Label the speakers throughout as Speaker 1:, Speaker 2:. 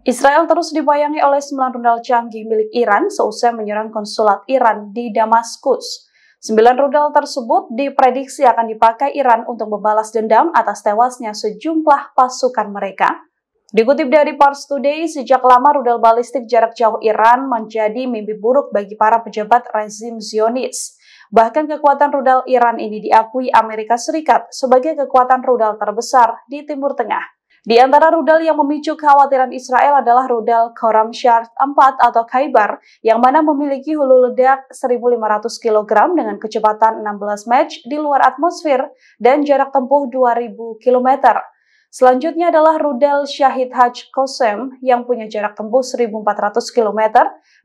Speaker 1: Israel terus dibayangi oleh 9 rudal canggih milik Iran seusai menyerang konsulat Iran di Damaskus. 9 rudal tersebut diprediksi akan dipakai Iran untuk membalas dendam atas tewasnya sejumlah pasukan mereka. Dikutip dari Pars Today, sejak lama rudal balistik jarak jauh Iran menjadi mimpi buruk bagi para pejabat rezim Zionis. Bahkan kekuatan rudal Iran ini diakui Amerika Serikat sebagai kekuatan rudal terbesar di Timur Tengah. Di antara rudal yang memicu kekhawatiran Israel adalah rudal Khorramshahr 4 atau Khaybar, yang mana memiliki hulu ledak 1.500 kg dengan kecepatan 16 Mach di luar atmosfer dan jarak tempuh 2.000 km. Selanjutnya adalah rudal Shahid Haj Qasem yang punya jarak tempuh 1.400 km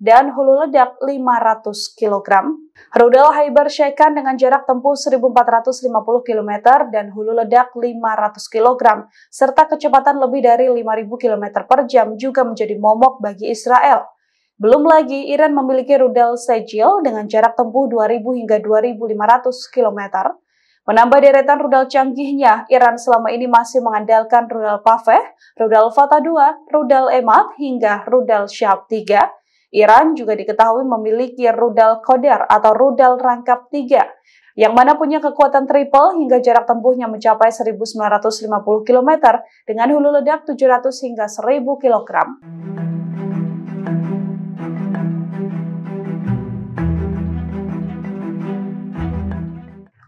Speaker 1: dan hulu ledak 500 kg. Rudal Khaybar Shekan dengan jarak tempuh 1.450 km dan hulu ledak 500 kg, serta kecepatan lebih dari 5.000 km per jam juga menjadi momok bagi Israel. Belum lagi, Iran memiliki rudal Sejil dengan jarak tempuh 2.000 hingga 2.500 km. Menambah deretan rudal canggihnya, Iran selama ini masih mengandalkan rudal Paveh, rudal Fatah 2, rudal Emad, hingga rudal Shahab 3. Iran juga diketahui memiliki rudal Qadar atau rudal rangkap 3, yang mana punya kekuatan triple hingga jarak tempuhnya mencapai 1.950 km dengan hulu ledak 700 hingga 1.000 kg.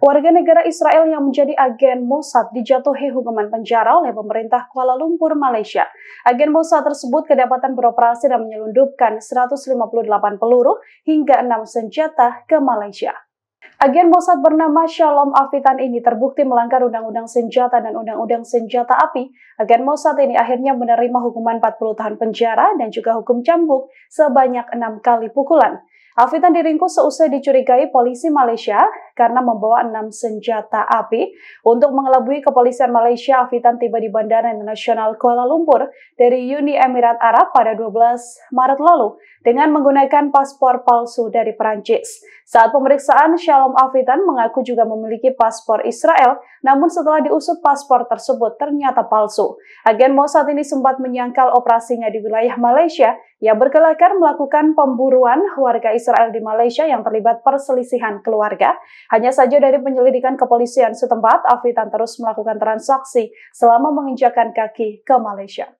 Speaker 1: Warga negara Israel yang menjadi agen Mossad dijatuhi hukuman penjara oleh pemerintah Kuala Lumpur, Malaysia. Agen Mossad tersebut kedapatan beroperasi dan menyelundupkan 158 peluru hingga 6 senjata ke Malaysia. Agen Mossad bernama Shalom Afitan ini terbukti melanggar Undang-Undang Senjata dan Undang-Undang Senjata Api. Agen Mossad ini akhirnya menerima hukuman 40 tahun penjara dan juga hukum cambuk sebanyak 6 kali pukulan. Afitan diringkus seusai dicurigai polisi Malaysia karena membawa 6 senjata api. Untuk mengelabui kepolisian Malaysia, Afitan tiba di Bandara Internasional Kuala Lumpur dari Uni Emirat Arab pada 12 Maret lalu dengan menggunakan paspor palsu dari Perancis. Saat pemeriksaan, Shalom Afitan mengaku juga memiliki paspor Israel, namun setelah diusut paspor tersebut ternyata palsu. Agen Mossad ini sempat menyangkal operasinya di wilayah Malaysia yang berkelakar melakukan pemburuan warga Israel di Malaysia yang terlibat perselisihan keluarga. Hanya saja dari penyelidikan kepolisian setempat, Afitan terus melakukan transaksi selama menginjakan kaki ke Malaysia.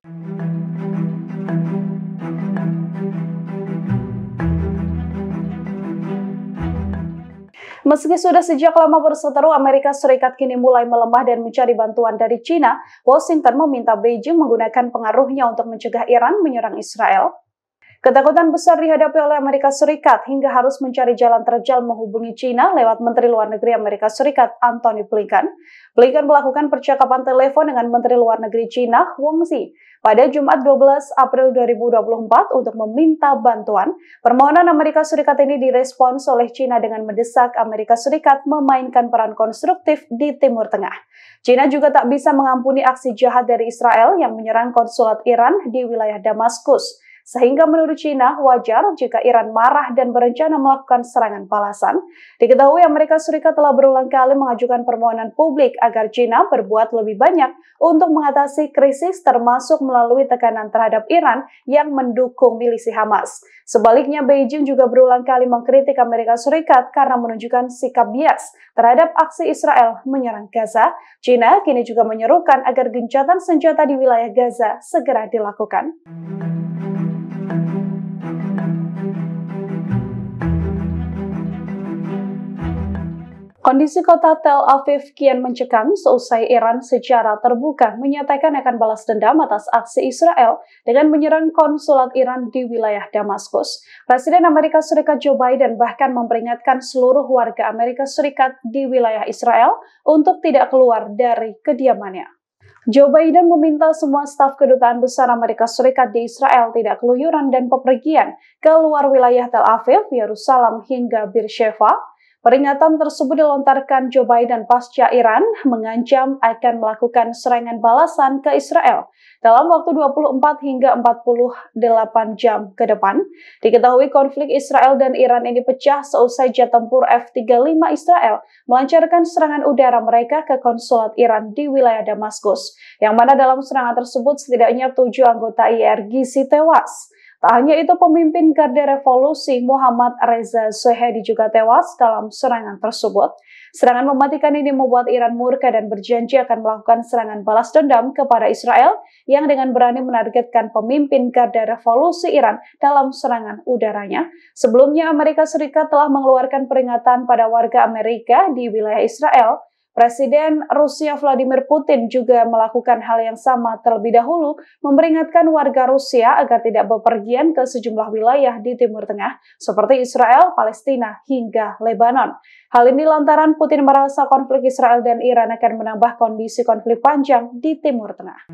Speaker 1: Meski sudah sejak lama berseteru, Amerika Serikat kini mulai melemah dan mencari bantuan dari China. Washington meminta Beijing menggunakan pengaruhnya untuk mencegah Iran menyerang Israel. Ketakutan besar dihadapi oleh Amerika Serikat hingga harus mencari jalan terjal menghubungi China lewat Menteri Luar Negeri Amerika Serikat Antony Blinken. Blinken melakukan percakapan telepon dengan Menteri Luar Negeri China Wang Yi pada Jumat 12 April 2024 untuk meminta bantuan. Permohonan Amerika Serikat ini direspons oleh China dengan mendesak Amerika Serikat memainkan peran konstruktif di Timur Tengah. China juga tak bisa mengampuni aksi jahat dari Israel yang menyerang konsulat Iran di wilayah Damaskus. Sehingga menurut China, wajar jika Iran marah dan berencana melakukan serangan balasan. Diketahui Amerika Serikat telah berulang kali mengajukan permohonan publik agar China berbuat lebih banyak untuk mengatasi krisis termasuk melalui tekanan terhadap Iran yang mendukung milisi Hamas. Sebaliknya, Beijing juga berulang kali mengkritik Amerika Serikat karena menunjukkan sikap bias terhadap aksi Israel menyerang Gaza. China kini juga menyerukan agar gencatan senjata di wilayah Gaza segera dilakukan. Kondisi kota Tel Aviv kian mencekam seusai Iran secara terbuka menyatakan akan balas dendam atas aksi Israel dengan menyerang konsulat Iran di wilayah Damaskus. Presiden Amerika Serikat Joe Biden bahkan memperingatkan seluruh warga Amerika Serikat di wilayah Israel untuk tidak keluar dari kediamannya. Joe Biden meminta semua staf kedutaan besar Amerika Serikat di Israel tidak keluyuran dan bepergian ke luar wilayah Tel Aviv, Yerusalem hingga Beersheba. Peringatan tersebut dilontarkan Joe Biden pasca Iran mengancam akan melakukan serangan balasan ke Israel dalam waktu 24 hingga 48 jam ke depan. Diketahui konflik Israel dan Iran ini pecah seusai jet tempur F-35 Israel melancarkan serangan udara mereka ke konsulat Iran di wilayah Damaskus, yang mana dalam serangan tersebut setidaknya 7 anggota IRGC tewas. Tak hanya itu, pemimpin Garda Revolusi Muhammad Reza Shahedi juga tewas dalam serangan tersebut. Serangan mematikan ini membuat Iran murka dan berjanji akan melakukan serangan balas dendam kepada Israel yang dengan berani menargetkan pemimpin Garda Revolusi Iran dalam serangan udaranya. Sebelumnya, Amerika Serikat telah mengeluarkan peringatan pada warga Amerika di wilayah Israel. Presiden Rusia Vladimir Putin juga melakukan hal yang sama terlebih dahulu, memperingatkan warga Rusia agar tidak bepergian ke sejumlah wilayah di Timur Tengah, seperti Israel, Palestina, hingga Lebanon. Hal ini lantaran Putin merasa konflik Israel dan Iran akan menambah kondisi konflik panjang di Timur Tengah.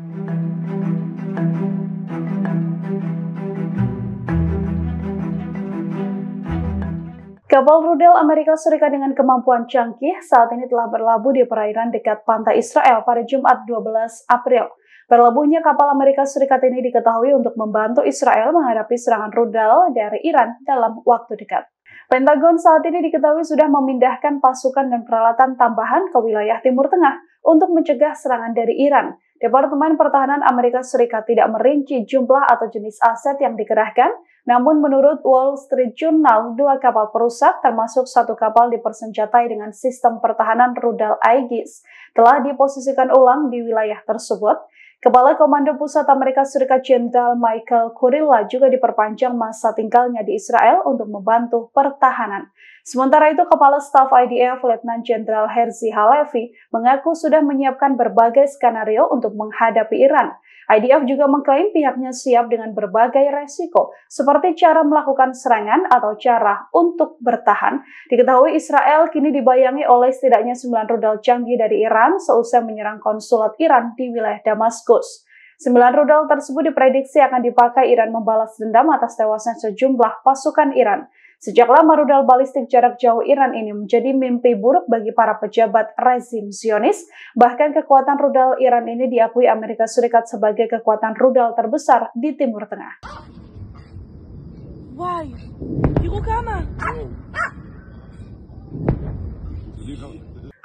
Speaker 1: Kapal rudal Amerika Serikat dengan kemampuan canggih saat ini telah berlabuh di perairan dekat pantai Israel pada Jumat 12 April. Berlabuhnya kapal Amerika Serikat ini diketahui untuk membantu Israel menghadapi serangan rudal dari Iran dalam waktu dekat. Pentagon saat ini diketahui sudah memindahkan pasukan dan peralatan tambahan ke wilayah Timur Tengah untuk mencegah serangan dari Iran. Departemen Pertahanan Amerika Serikat tidak merinci jumlah atau jenis aset yang dikerahkan, namun menurut Wall Street Journal, 2 kapal perusak termasuk 1 kapal dipersenjatai dengan sistem pertahanan rudal Aegis telah diposisikan ulang di wilayah tersebut. Kepala Komando Pusat Amerika Serikat Jenderal Michael Kurilla juga diperpanjang masa tinggalnya di Israel untuk membantu pertahanan. Sementara itu, Kepala Staf IDF Letnan Jenderal Herzi Halevi mengaku sudah menyiapkan berbagai skenario untuk menghadapi Iran. IDF juga mengklaim pihaknya siap dengan berbagai resiko, seperti cara melakukan serangan atau cara untuk bertahan. Diketahui Israel kini dibayangi oleh setidaknya 9 rudal canggih dari Iran seusai menyerang konsulat Iran di wilayah Damaskus. 9 rudal tersebut diprediksi akan dipakai Iran membalas dendam atas tewasnya sejumlah pasukan Iran. Sejak lama rudal balistik jarak jauh Iran ini menjadi mimpi buruk bagi para pejabat rezim Zionis. Bahkan kekuatan rudal Iran ini diakui Amerika Serikat sebagai kekuatan rudal terbesar di Timur Tengah.
Speaker 2: Why? Tראו כמה.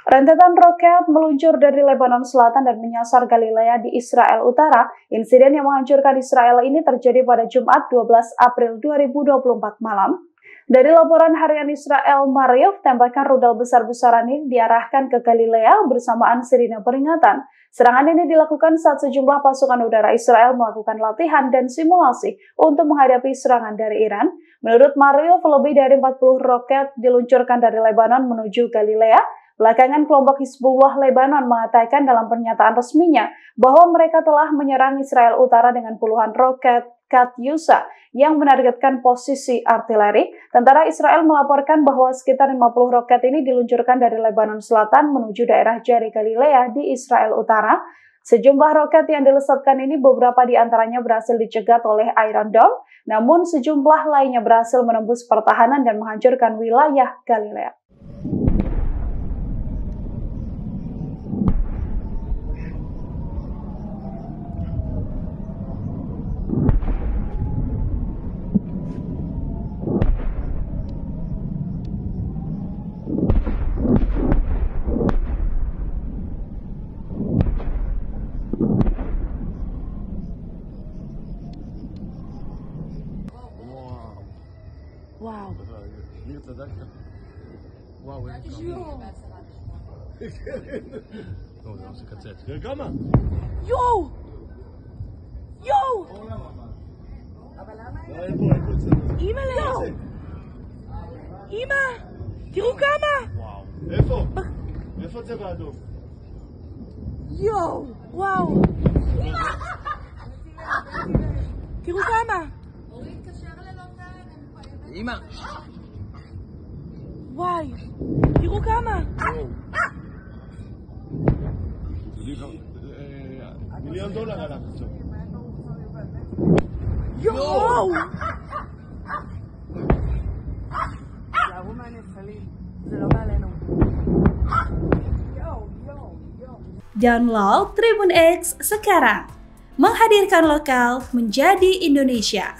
Speaker 1: Rentetan roket meluncur dari Lebanon Selatan dan menyasar Galilea di Israel Utara. Insiden yang menghancurkan Israel ini terjadi pada Jumat 12 April 2024 malam. Dari laporan harian Israel Maariv, tembakan rudal besar-besaran ini diarahkan ke Galilea bersamaan sirine peringatan. Serangan ini dilakukan saat sejumlah pasukan udara Israel melakukan latihan dan simulasi untuk menghadapi serangan dari Iran. Menurut Maariv, lebih dari 40 roket diluncurkan dari Lebanon menuju Galilea. Belakangan kelompok Hizbullah Lebanon mengatakan dalam pernyataan resminya bahwa mereka telah menyerang Israel Utara dengan puluhan roket Katyusha yang menargetkan posisi artileri. Tentara Israel melaporkan bahwa sekitar 50 roket ini diluncurkan dari Lebanon Selatan menuju daerah Jari Galilea di Israel Utara. Sejumlah roket yang dilesatkan ini beberapa di antaranya berhasil dicegat oleh Iron Dome, namun sejumlah lainnya berhasil menembus pertahanan dan menghancurkan wilayah Galilea.
Speaker 2: וואו.
Speaker 3: ניר צדקת. וואו, איזה כמה. לא, זה עושה קצץ. תראה כמה.
Speaker 2: יואו! יואו!
Speaker 3: אין פה צדק.
Speaker 2: אימא לאו! אימא! תראו כמה!
Speaker 3: וואו. איפה? איפה הצבע האדום?
Speaker 2: יואו! וואו! תראו כמה!
Speaker 3: אמא!
Speaker 2: וואי! תראו כמה!
Speaker 3: $1,000,000 עליו עכשיו.
Speaker 2: יואו!
Speaker 4: תיזהרו מהנפלים, זה לא
Speaker 1: Download Tribun X sekarang. Menghadirkan lokal menjadi Indonesia.